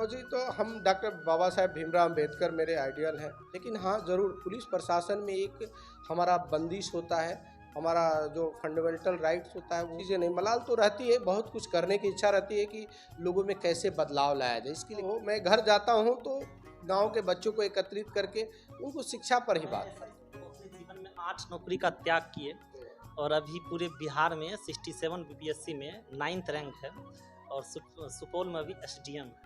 Ideology तो हम doctor Baba Saheb Bhimrao Ambedkar मेरे आइडियल हैं, लेकिन हाँ ज़रूर पुलिस प्रशासन में एक हमारा बंदिश होता है, हमारा जो फंडामेंटल राइट्स होता है वो चीज़ें नहीं। मलाल तो रहती है, बहुत कुछ करने की इच्छा रहती है कि लोगों में कैसे बदलाव लाया जाए। इसके लिए मैं घर जाता हूँ तो गाँव के बच्चों को एकत्रित करके उनको शिक्षा पर ही बात करता हूँ। अपने जीवन में 8 नौकरी का त्याग किए और अभी पूरे बिहार में 67 बीपीएससी में 9th रैंक है और सुपौल में भी एसडीएम है।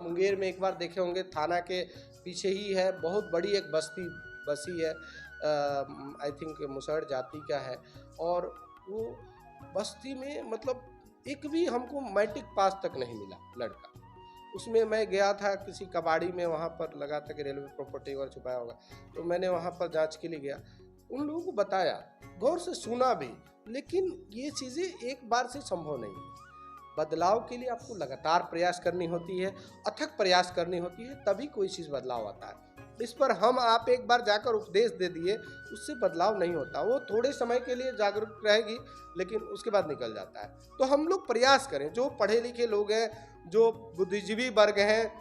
मुंगेर में एक बार देखे होंगे, थाना के पीछे ही है, बहुत बड़ी एक बसी है, आई थिंक मुसहर जाति का है। और वो बस्ती में मतलब एक भी हमको मैट्रिक पास तक नहीं मिला लड़का। उसमें मैं गया था किसी कबाड़ी में, वहाँ पर लगा था कि रेलवे प्रॉपर्टी वगैरह छुपाया होगा, तो मैंने वहाँ पर जांच के लिए गया, उन लोगों को बताया, गौर से सुना भी, लेकिन ये चीज़ें एक बार से संभव नहीं है। बदलाव के लिए आपको लगातार प्रयास करनी होती है, अथक प्रयास करनी होती है, तभी कोई चीज़ बदलाव आता है। इस पर हम आप एक बार जाकर उपदेश दे दिए, उससे बदलाव नहीं होता। वो थोड़े समय के लिए जागरूक रहेगी, लेकिन उसके बाद निकल जाता है। तो हम लोग प्रयास करें, जो पढ़े लिखे लोग हैं, जो बुद्धिजीवी वर्ग हैं,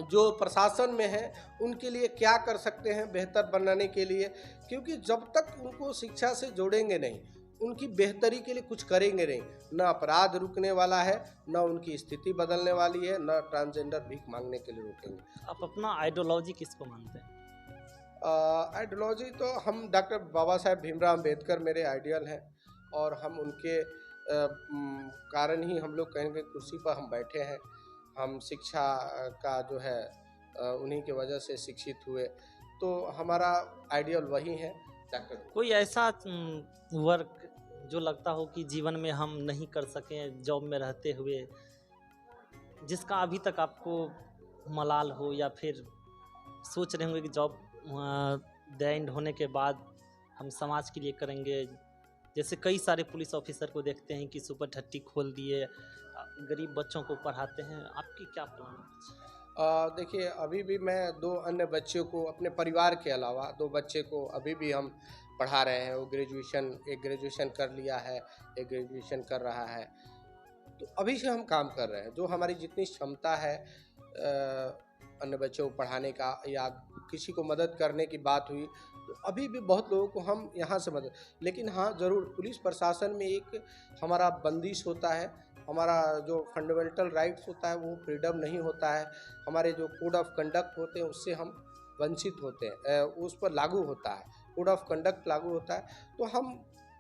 जो प्रशासन में है, उनके लिए क्या कर सकते हैं बेहतर बनाने के लिए, क्योंकि जब तक उनको शिक्षा से जोड़ेंगे नहीं, उनकी बेहतरी के लिए कुछ करेंगे नहीं, न अपराध रुकने वाला है, न उनकी स्थिति बदलने वाली है, न ट्रांसजेंडर भीख मांगने के लिए रुकेंगे। आप अपना आइडियोलॉजी किसको मानते हैं? आइडियोलॉजी तो हम डॉक्टर बाबा साहेब भीमराव अम्बेडकर मेरे आइडियल हैं, और हम उनके कारण ही हम लोग कहेंगे कुर्सी पर हम बैठे हैं। हम शिक्षा का जो है उन्हीं की वजह से शिक्षित हुए, तो हमारा आइडियल वही है डॉक्टर। कोई ऐसा वर्क जो लगता हो कि जीवन में हम नहीं कर सकें जॉब में रहते हुए, जिसका अभी तक आपको मलाल हो, या फिर सोच रहे होंगे कि जॉब द एंड होने के बाद हम समाज के लिए करेंगे? जैसे कई सारे पुलिस ऑफिसर को देखते हैं कि सुपर ठट्टी खोल दिए, गरीब बच्चों को पढ़ाते हैं, आपकी क्या प्लान है? देखिए, अभी भी मैं 2 अन्य बच्चों को, अपने परिवार के अलावा 2 बच्चे को अभी भी हम पढ़ा रहे हैं। वो एक ग्रेजुएशन कर लिया है, एक ग्रेजुएशन कर रहा है। तो अभी से हम काम कर रहे हैं, जो हमारी जितनी क्षमता है अन्य बच्चों को पढ़ाने का, या किसी को मदद करने की बात हुई, तो अभी भी बहुत लोगों को हम यहाँ से मदद। लेकिन हाँ ज़रूर पुलिस प्रशासन में एक हमारा बंदिश होता है, हमारा जो फंडामेंटल राइट्स होता है वो फ्रीडम नहीं होता है, हमारे जो कोड ऑफ कंडक्ट होते हैं उससे हम वंचित होते हैं, उस पर लागू होता है, कोड ऑफ कंडक्ट लागू होता है। तो हम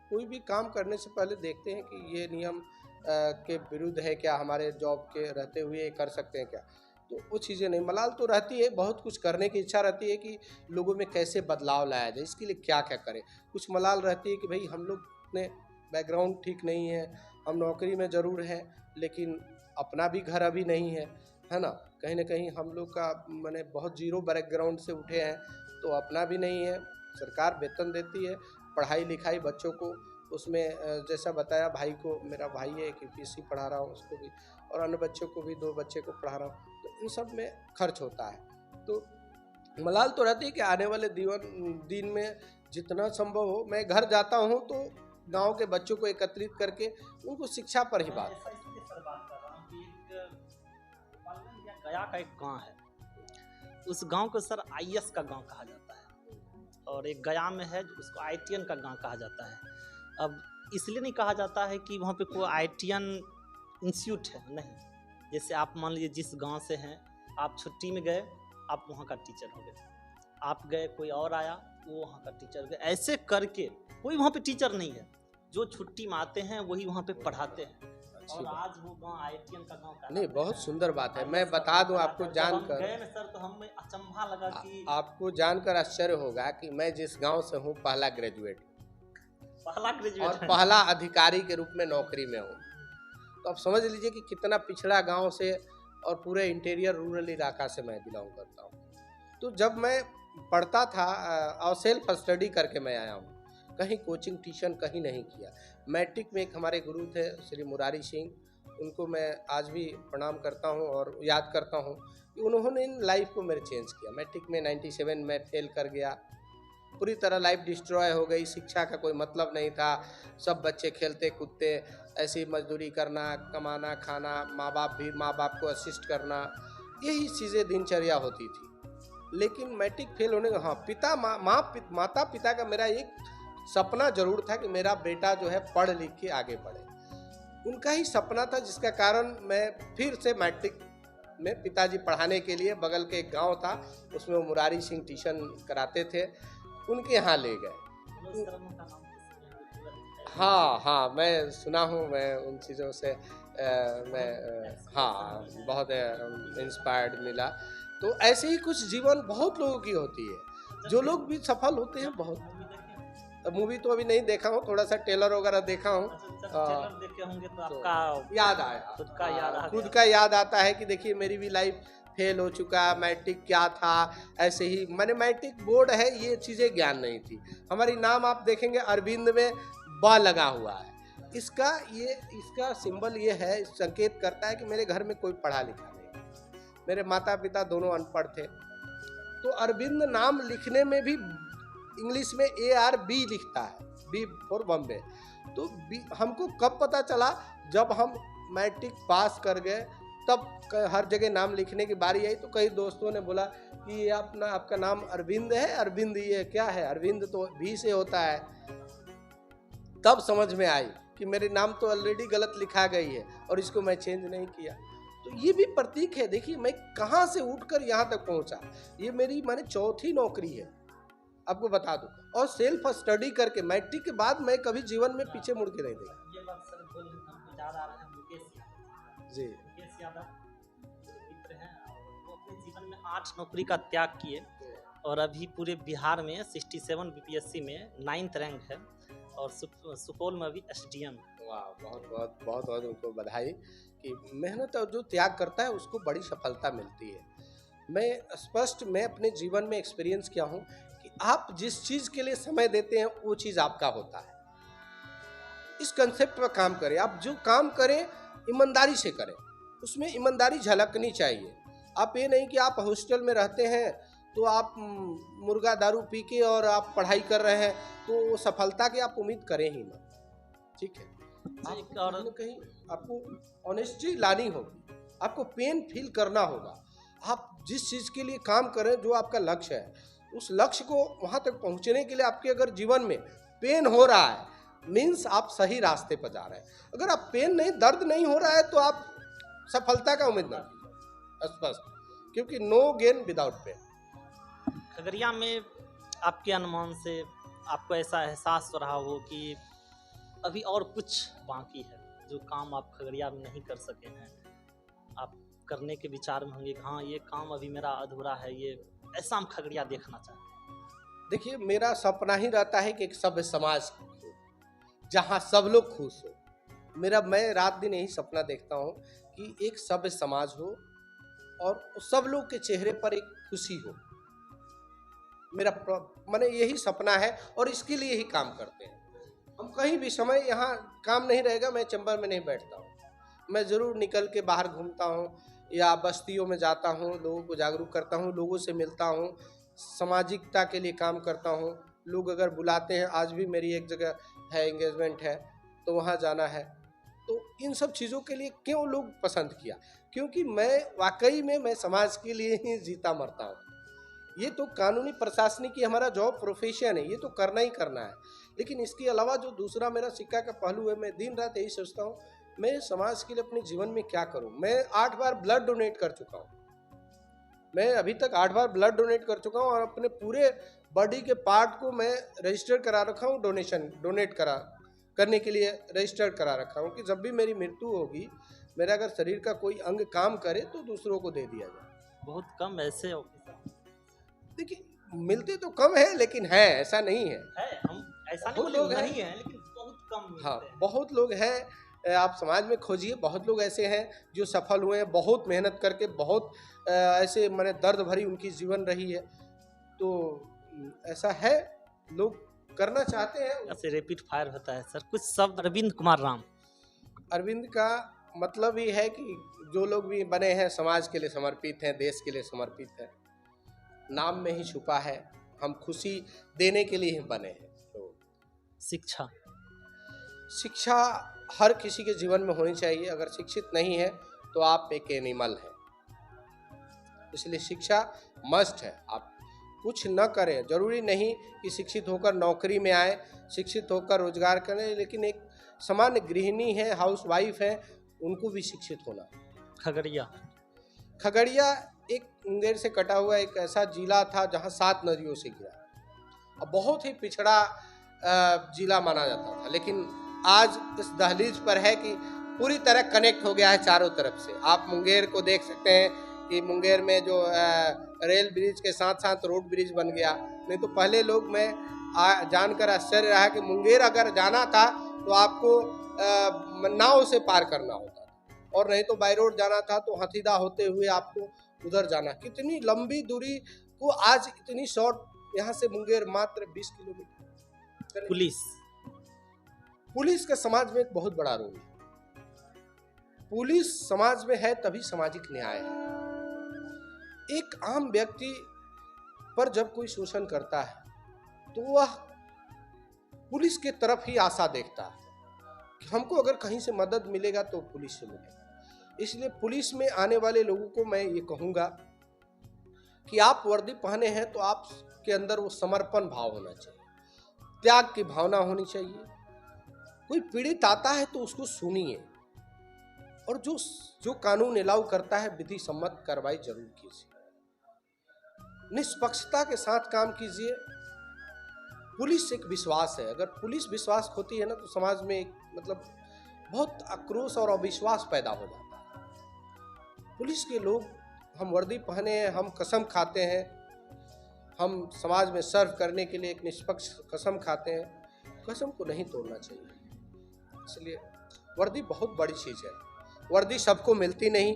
कोई भी काम करने से पहले देखते हैं कि ये नियम के विरुद्ध है क्या, हमारे जॉब के रहते हुए ये कर सकते हैं क्या। तो वो चीज़ें नहीं। मलाल तो रहती है, बहुत कुछ करने की इच्छा रहती है कि लोगों में कैसे बदलाव लाया जाए, इसके लिए क्या क्या करें। कुछ मलाल रहती है कि भाई हम लोग अपने बैकग्राउंड ठीक नहीं है, हम नौकरी में ज़रूर हैं, लेकिन अपना भी घर अभी नहीं है ना। कहीं ना कहीं हम लोग का मैंने बहुत जीरो बैकग्राउंड से उठे हैं, तो अपना भी नहीं है। सरकार वेतन देती है, पढ़ाई लिखाई बच्चों को, उसमें जैसा बताया, भाई को, मेरा भाई है, यूपीएससी पढ़ा रहा हूँ उसको भी, और अन्य बच्चों को भी 2 बच्चे को पढ़ा रहा हूँ, तो इन सब में खर्च होता है। तो मलाल तो रहती है कि आने वाले दिन में जितना संभव हो, मैं घर जाता हूँ तो गांव के बच्चों को एकत्रित करके उनको शिक्षा पर ही बात करता हूँ। गया का एक गांव है, उस गांव को सर आईएएस का गांव कहा जाता है, और एक गया में है उसको आईटीएन का गांव कहा जाता है। अब इसलिए नहीं कहा जाता है कि वहाँ पे कोई आईटीएन इंस्टीट्यूट है, नहीं। जैसे आप मान लीजिए जिस गांव से हैं, आप छुट्टी में गए, आप वहाँ का टीचर हो गए, आप गए, कोई और आया, वो वहाँ का टीचर हो गए। ऐसे करके कोई वहाँ पे टीचर नहीं है, जो छुट्टी में आते हैं वही वहाँ पे पढ़ाते हैं। और आज वो गांव आईटीएन का गांव नहीं, बहुत सुंदर बात है। मैं बता दूं आपको, जानकर गए ना सर, तो हमें अचंभा लगा कि आपको जानकर आश्चर्य होगा कि मैं जिस गांव से हूँ पहला ग्रेजुएट और पहला अधिकारी के रूप में नौकरी में हूँ। तो आप समझ लीजिए कि कितना पिछड़ा गांव से और पूरे इंटीरियर रूरल इलाका से मैं बिलोंग करता हूँ। तो जब मैं पढ़ता था और सेल्फ स्टडी करके मैं आया हूँ, कहीं कोचिंग ट्यूशन कहीं नहीं किया। मैट्रिक में एक हमारे गुरु थे श्री मुरारी सिंह, उनको मैं आज भी प्रणाम करता हूँ और याद करता हूँ कि उन्होंने इन लाइफ को मेरे चेंज किया। मैट्रिक में 97 में फेल कर गया, पूरी तरह लाइफ डिस्ट्रॉय हो गई, शिक्षा का कोई मतलब नहीं था, सब बच्चे खेलते कूदते ऐसी मजदूरी करना, कमाना, खाना, माँ बाप को असिस्ट करना, यही चीज़ें दिनचर्या होती थी। लेकिन मैट्रिक फेल होने का, हाँ, माता पिता का मेरा एक सपना जरूर था कि मेरा बेटा जो है पढ़ लिख के आगे बढ़े। उनका ही सपना था, जिसका कारण मैं फिर से मैट्रिक में पिताजी पढ़ाने के लिए, बगल के एक गांव था उसमें वो मुरारी सिंह ट्यूशन कराते थे, उनके यहाँ ले गए। हाँ हाँ, मैं सुना हूँ, मैं उन चीज़ों से हाँ, बहुत इंस्पायर्ड मिला। तो ऐसे ही कुछ जीवन बहुत लोगों की होती है, जो लोग भी सफल होते हैं बहुत। मूवी तो अभी नहीं देखा हूँ, थोड़ा सा ट्रेलर वगैरह देखा हूँ। ट्रेलर देखे होंगे तो आपका याद आया, खुद का याद आता है कि देखिए मेरी भी लाइफ फेल हो चुका, मैट्रिक क्या था, ऐसे ही मैंने मैट्रिक बोर्ड है ये चीज़ें ज्ञान नहीं थी। हमारी नाम आप देखेंगे अरविंद में ब लगा हुआ है, इसका सिंबल ये है, संकेत करता है कि मेरे घर में कोई पढ़ा लिखा नहीं, मेरे माता पिता दोनों अनपढ़ थे। तो अरविंद नाम लिखने में भी इंग्लिश में ARB लिखता है, B फॉर बॉम्बे। तो हमको कब पता चला, जब हम मैट्रिक पास कर गए, तब हर जगह नाम लिखने की बारी आई तो कई दोस्तों ने बोला कि ये आपका नाम अरविंद है, अरविंद ये क्या है, अरविंद तो भी से होता है। तब समझ में आई कि मेरे नाम तो ऑलरेडी गलत लिखा गई है और इसको मैं चेंज नहीं किया। तो ये भी प्रतीक है, देखिए मैं कहाँ से उठकर यहाँ तक पहुँचा। ये मेरी माने चौथी नौकरी है, आपको बता दूं, और सेल्फ स्टडी करके मैट्रिक के बाद मैं कभी जीवन में पीछे मुड़ के नहीं देखा। ये बात सर बोल हमको याद आ रहा है मुकेश यादव मित्र हैं, वो अपने जीवन में 8 नौकरी का त्याग किए और अभी पूरे बिहार में 67 BPSC में 9th रैंक है और सुपौल में अभी SDM। वाह, बहुत उनको बधाई कि मेहनत और जो त्याग करता है उसको बड़ी सफलता मिलती है। मैं अपने जीवन में एक्सपीरियंस किया हूँ कि आप जिस चीज़ के लिए समय देते हैं वो चीज़ आपका होता है। इस कंसेप्ट पर काम करें, आप जो काम करें ईमानदारी से करें, उसमें ईमानदारी झलकनी चाहिए। आप ये नहीं कि आप हॉस्टल में रहते हैं तो आप मुर्गा दारू पी के और आप पढ़ाई कर रहे हैं, तो सफलता की आप उम्मीद करें ही ना, ठीक है। आप कहीं आपको ऑनेस्टी लानी होगी, आपको पेन फील करना होगा। आप जिस चीज़ के लिए काम करें, जो आपका लक्ष्य है, उस लक्ष्य को वहाँ तक पहुँचने के लिए आपके अगर जीवन में पेन हो रहा है, मीन्स आप सही रास्ते पर जा रहे हैं। अगर आप पेन नहीं, दर्द नहीं हो रहा है तो आप सफलता का उम्मीद ना कीजिए, स्पष्ट, क्योंकि no gain without pain. Khagaria में आपके अनुमान से आपको ऐसा एहसास हो रहा हो कि अभी और कुछ बाकी है, जो काम आप खगड़िया में नहीं कर सके हैं, आप करने के विचार में होंगे, हाँ ये काम अभी मेरा अधूरा है, ये ऐसा हम खगड़िया देखना चाहते हैं। देखिए, मेरा सपना ही रहता है कि एक सभ्य समाज हो जहाँ सब लोग खुश हो। मैं रात दिन यही सपना देखता हूँ कि एक सभ्य समाज हो और सब लोग के चेहरे पर एक खुशी हो। मैंने यही सपना है और इसके लिए ही काम करते हैं हम। कहीं भी समय यहाँ काम नहीं रहेगा, मैं चैम्बर में नहीं बैठता हूँ, मैं ज़रूर निकल के बाहर घूमता हूँ या बस्तियों में जाता हूँ, लोगों को जागरूक करता हूँ, लोगों से मिलता हूँ, सामाजिकता के लिए काम करता हूँ। लोग अगर बुलाते हैं, आज भी मेरी एक जगह है एंगेजमेंट है तो वहाँ जाना है, तो इन सब चीज़ों के लिए क्यों लोग पसंद किया, क्योंकि मैं वाकई में मैं समाज के लिए ही जीता मरता हूँ। ये तो कानूनी प्रशासनिक की हमारा जॉब प्रोफेशन है, ये तो करना ही करना है। लेकिन इसके अलावा जो दूसरा मेरा सिक्का का पहलू है, मैं दिन रात यही सोचता हूँ मैं समाज के लिए अपने जीवन में क्या करूँ। मैं 8 बार ब्लड डोनेट कर चुका हूँ, मैं अभी तक 8 बार ब्लड डोनेट कर चुका हूँ और अपने पूरे बॉडी के पार्ट को मैं रजिस्टर करा रखा हूँ, डोनेट करने के लिए रजिस्टर करा रखा हूँ कि जब भी मेरी मृत्यु होगी, मेरा अगर शरीर का कोई अंग काम करे तो दूसरों को दे दिया जाए। बहुत कम ऐसे देखिए, मिलते तो कम है लेकिन है, ऐसा नहीं है, हम ऐसा नहीं लोग नहीं है, लेकिन बहुत कम। हाँ, बहुत लोग हैं, आप समाज में खोजिए, बहुत लोग ऐसे हैं जो सफल हुए हैं, बहुत मेहनत करके, बहुत ऐसे मैंने दर्द भरी उनकी जीवन रही है। तो ऐसा है, लोग करना चाहते हैं। ऐसे रैपिड फायर होता है सर, कुछ शब्द। अरविंद कुमार राम, अरविंद का मतलब ये है कि जो लोग भी बने हैं समाज के लिए समर्पित हैं, देश के लिए समर्पित हैं। नाम में ही छुपा है, हम खुशी देने के लिए ही बने हैं। तो शिक्षा हर किसी के जीवन में होनी चाहिए। अगर शिक्षित नहीं है तो आप एक एनिमल हैं। इसलिए शिक्षा मस्ट है। आप कुछ न करें, जरूरी नहीं कि शिक्षित होकर नौकरी में आए, शिक्षित होकर रोजगार करें, लेकिन एक सामान्य गृहिणी है, हाउसवाइफ है, उनको भी शिक्षित होना। खगड़िया एक मुंगेर से कटा हुआ एक ऐसा जिला था जहां 7 नदियों से घिरा, अब बहुत ही पिछड़ा जिला माना जाता था, लेकिन आज इस दहलीज पर है कि पूरी तरह कनेक्ट हो गया है चारों तरफ से। आप मुंगेर को देख सकते हैं कि मुंगेर में जो रेल ब्रिज के साथ साथ रोड ब्रिज बन गया। नहीं तो पहले लोग, मैं जानकर आश्चर्य रहा कि मुंगेर अगर जाना था तो आपको नाव से पार करना होता था, और नहीं तो बाई रोड जाना था तो हथीदा होते हुए आपको उधर जाना। कितनी लंबी दूरी को आज इतनी शॉर्ट, यहाँ से मुंगेर मात्र 20 किलोमीटर। पुलिस का समाज में एक बहुत बड़ा रोल है। पुलिस समाज में है तभी सामाजिक न्याय है। एक आम व्यक्ति पर जब कोई शोषण करता है तो वह पुलिस के तरफ ही आशा देखता है कि हमको अगर कहीं से मदद मिलेगा तो पुलिस से मिलेगा। इसलिए पुलिस में आने वाले लोगों को मैं ये कहूँगा कि आप वर्दी पहने हैं तो आपके अंदर वो समर्पण भाव होना चाहिए, त्याग की भावना होनी चाहिए। कोई पीड़ित आता है तो उसको सुनिए, और जो कानून अलाउ करता है विधि सम्मत कार्रवाई जरूर कीजिए, निष्पक्षता के साथ काम कीजिए। पुलिस एक विश्वास है, अगर पुलिस विश्वास खोती है ना तो समाज में एक बहुत आक्रोश और अविश्वास पैदा हो जाता है। पुलिस के लोग, हम वर्दी पहने हैं, हम कसम खाते हैं, हम समाज में सर्व करने के लिए एक निष्पक्ष कसम खाते हैं, कसम को नहीं तोड़ना चाहिए। इसलिए वर्दी बहुत बड़ी चीज़ है। वर्दी सबको मिलती नहीं,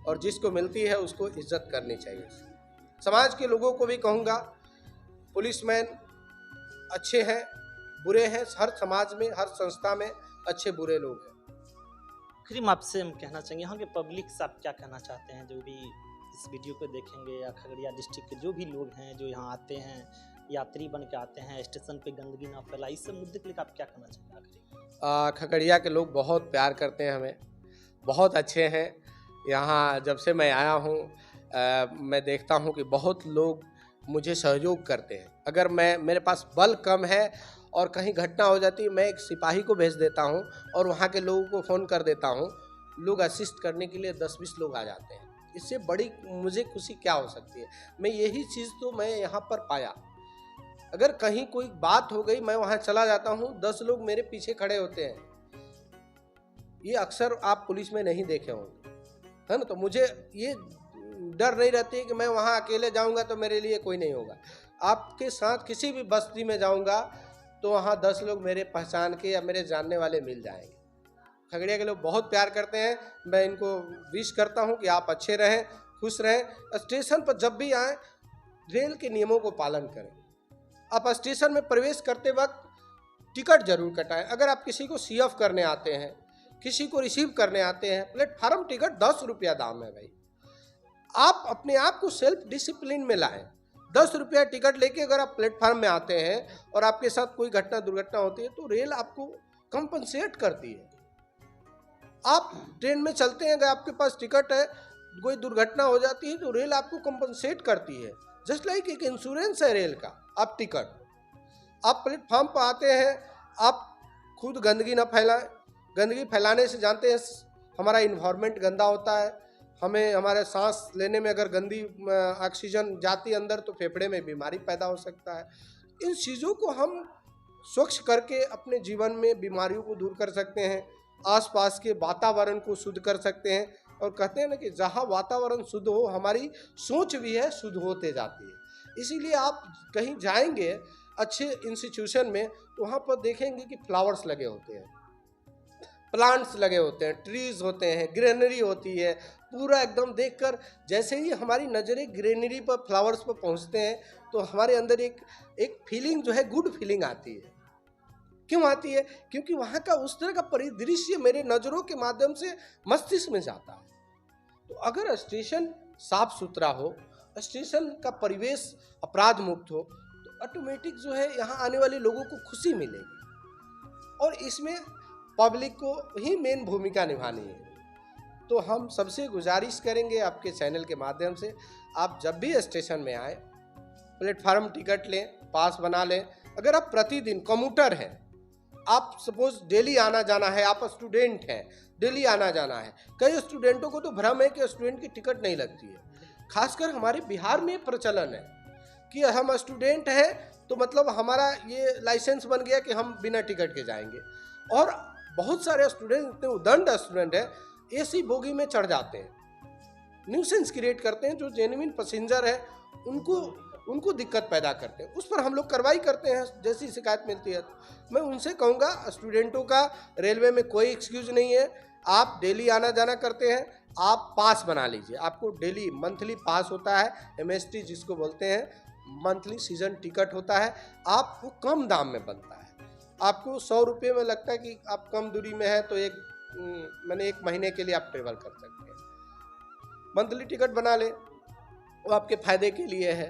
और जिसको मिलती है उसको इज्जत करनी चाहिए। समाज के लोगों को भी कहूँगा, पुलिसमैन अच्छे हैं, बुरे हैं, हर समाज में, हर संस्था में अच्छे बुरे लोग हैं। आखिरी में आपसे हम कहना चाहेंगे, यहाँ के पब्लिक से आप क्या कहना चाहते हैं, जो भी इस वीडियो को देखेंगे, या खगड़िया डिस्ट्रिक्ट के जो भी लोग हैं जो यहाँ आते हैं, यात्री बन के आते हैं, स्टेशन पे गंदगी ना फैलाए, इस मुद्दे के लिए आप क्या कहना चाहेंगे आखिरी? खगड़िया के लोग बहुत प्यार करते हैं हमें, बहुत अच्छे हैं। यहाँ जब से मैं आया हूँ मैं देखता हूँ कि बहुत लोग मुझे सहयोग करते हैं। अगर मेरे पास बल कम है और कहीं घटना हो जाती है, मैं एक सिपाही को भेज देता हूँ और वहाँ के लोगों को फ़ोन कर देता हूँ, लोग असिस्ट करने के लिए 10-20 लोग आ जाते हैं। इससे बड़ी मुझे खुशी क्या हो सकती है। मैं यही चीज़ तो मैं यहाँ पर पाया। अगर कहीं कोई बात हो गई, मैं वहाँ चला जाता हूँ, 10 लोग मेरे पीछे खड़े होते हैं। ये अक्सर आप पुलिस में नहीं देखे होंगे, है ना। तो मुझे ये डर नहीं रहती है कि मैं वहाँ अकेले जाऊँगा तो मेरे लिए कोई नहीं होगा। आपके साथ किसी भी बस्ती में जाऊँगा तो वहाँ 10 लोग मेरे पहचान के या मेरे जानने वाले मिल जाएंगे। खगड़िया के लोग बहुत प्यार करते हैं। मैं इनको विश करता हूँ कि आप अच्छे रहें, खुश रहें। स्टेशन पर जब भी आएँ, रेल के नियमों को पालन करें। आप स्टेशन में प्रवेश करते वक्त टिकट जरूर कटाएं। अगर आप किसी को CF करने आते हैं, किसी को रिसीव करने आते हैं, प्लेटफार्म टिकट 10 रुपया दाम है भाई। आप अपने आप को सेल्फ डिसिप्लिन में लाएं। 10 रुपया टिकट लेके अगर आप प्लेटफार्म में आते हैं और आपके साथ कोई घटना दुर्घटना होती है तो रेल आपको कंपनसेट करती है। आप ट्रेन में चलते हैं, अगर आपके पास टिकट है, कोई दुर्घटना हो जाती है तो रेल आपको कंपनसेट करती है। जस्ट लाइक एक इंश्योरेंस है रेल का। आप टिकट, आप प्लेटफार्म पर आते हैं, आप खुद गंदगी ना फैलाएं। गंदगी फैलाने से जानते हैं हमारा इन्वायरमेंट गंदा होता है। हमें हमारे सांस लेने में अगर गंदी ऑक्सीजन जाती अंदर तो फेफड़े में बीमारी पैदा हो सकता है। इन चीज़ों को हम स्वच्छ करके अपने जीवन में बीमारियों को दूर कर सकते हैं, आसपास के वातावरण को शुद्ध कर सकते हैं। और कहते हैं ना कि जहाँ वातावरण शुद्ध हो, हमारी सोच भी है शुद्ध होते जाती है। इसीलिए आप कहीं जाएंगे अच्छे इंस्टीट्यूशन में, वहाँ पर देखेंगे कि फ्लावर्स लगे होते हैं, प्लांट्स लगे होते हैं, ट्रीज होते हैं, ग्रीनरी होती है। पूरा एकदम देखकर जैसे ही हमारी नज़रें ग्रीनरी पर, फ्लावर्स पर पहुँचते हैं तो हमारे अंदर एक फीलिंग जो है, गुड फीलिंग आती है। क्यों आती है? क्योंकि वहाँ का उस तरह का परिदृश्य मेरे नज़रों के माध्यम से मस्तिष्क में जाता है। तो अगर स्टेशन साफ सुथरा हो, स्टेशन का परिवेश अपराध मुक्त हो, तो ऑटोमेटिक जो है यहाँ आने वाले लोगों को खुशी मिलेगी। और इसमें पब्लिक को ही मेन भूमिका निभानी है। तो हम सबसे गुजारिश करेंगे आपके चैनल के माध्यम से, आप जब भी स्टेशन में आए प्लेटफार्म टिकट लें, पास बना लें। अगर आप प्रतिदिन कम्यूटर हैं, आप सपोज डेली आना जाना है, आप स्टूडेंट हैं, डेली आना जाना है, कई स्टूडेंटों को तो भ्रम है कि स्टूडेंट की टिकट नहीं लगती है। खासकर हमारे बिहार में प्रचलन है कि हम स्टूडेंट हैं तो मतलब हमारा ये लाइसेंस बन गया कि हम बिना टिकट के जाएंगे। और बहुत सारे स्टूडेंट इतने उदंड स्टूडेंट हैं, एसी बोगी में चढ़ जाते हैं, न्यूसेंस क्रिएट करते हैं, जो जेन्युइन पैसेंजर है उनको दिक्कत पैदा करते हैं। उस पर हम लोग कार्रवाई करते हैं जैसी शिकायत मिलती है। तो मैं उनसे कहूँगा, स्टूडेंटों का रेलवे में कोई एक्सक्यूज नहीं है। आप डेली आना जाना करते हैं, आप पास बना लीजिए। आपको डेली मंथली पास होता है, MST जिसको बोलते हैं, मंथली सीजन टिकट होता है, आपको कम दाम में बनता है। आपको 100 रुपये में लगता है कि आप कम दूरी में है तो एक महीने के लिए आप ट्रेवल कर सकते हैं। मंथली टिकट बना लें, वो आपके फायदे के लिए है।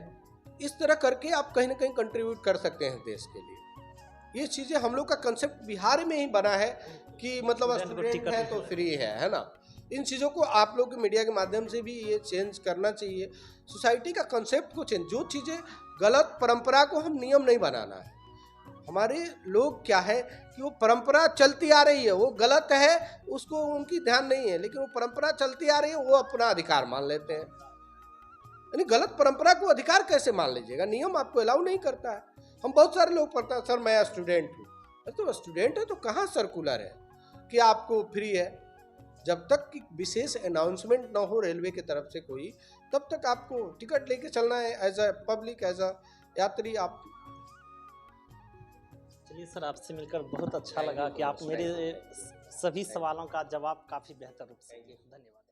इस तरह करके आप कहीं ना कहीं कंट्रीब्यूट कर सकते हैं देश के लिए। ये चीज़ें हम लोग का कंसेप्ट बिहार में ही बना है कि मतलब स्टूडेंट है तो फ्री है ना। इन चीज़ों को आप लोग मीडिया के माध्यम से भी ये चेंज करना चाहिए, सोसाइटी का कंसेप्ट को चेंज। जो चीज़ें गलत, परंपरा को हम नियम नहीं बनाना है। हमारे लोग क्या है कि वो परंपरा चलती आ रही है, वो गलत है, उसको उनकी ध्यान नहीं है, लेकिन वो परंपरा चलती आ रही है, वो अपना अधिकार मान लेते हैं। यानी गलत परंपरा को अधिकार कैसे मान लीजिएगा? नियम आपको अलाउ नहीं करता है। हम बहुत सारे लोग पढ़ते हैं, सर मैं स्टूडेंट हूँ। तो स्टूडेंट है तो कहाँ सर्कुलर है कि आपको फ्री है? जब तक कि विशेष अनाउंसमेंट ना हो रेलवे की तरफ से कोई, तब तक आपको टिकट लेके चलना है as a public, as a यात्री। आप चलिए सर, आपसे मिलकर बहुत अच्छा लगा कि आप मेरे सभी सवालों का जवाब काफ़ी बेहतर रूप से दिए। धन्यवाद।